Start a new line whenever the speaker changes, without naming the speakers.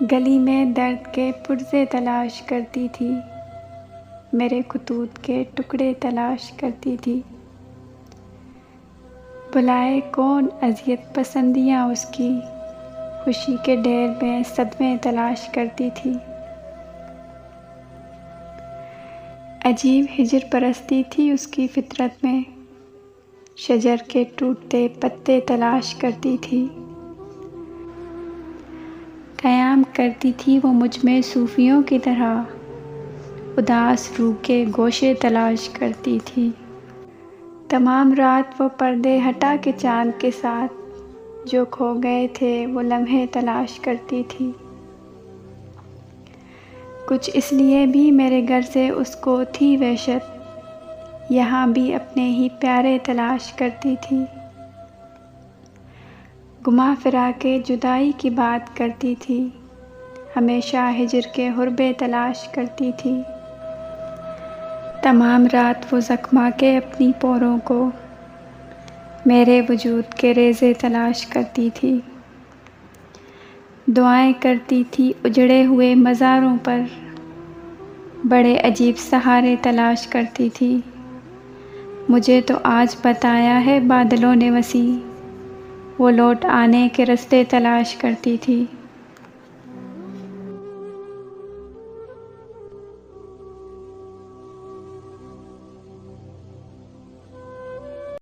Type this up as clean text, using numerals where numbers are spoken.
गली में दर्द के पुर्ज़े तलाश करती थी, मेरे खतूत के टुकड़े तलाश करती थी। बुलाए कौन अज़ियत पसंदियाँ उसकी, खुशी के ढेर में सदमे तलाश करती थी। अजीब हिजर परस्ती थी उसकी फितरत में, शजर के टूटते पत्ते तलाश करती थी। क़याम करती थी वो मुझ में सूफ़ियों की तरह, उदास रूह के गोशे तलाश करती थी। तमाम रात वो पर्दे हटा के चाँद के साथ, जो खो गए थे वो लम्हे तलाश करती थी। कुछ इसलिए भी मेरे घर से उसको थी वहशत, यहाँ भी अपने ही प्यारे तलाश करती थी। गुमा फिरा के जुदाई की बात करती थी, हमेशा हिजर के हुर्बे तलाश करती थी। तमाम रात वो ज़ख्मा के अपनी पोरों को, मेरे वजूद के रेज़े तलाश करती थी। दुआएं करती थी उजड़े हुए मज़ारों पर, बड़े अजीब सहारे तलाश करती थी। मुझे तो आज बताया है बादलों ने वसी, वो लौट आने के रास्ते तलाश करती थी।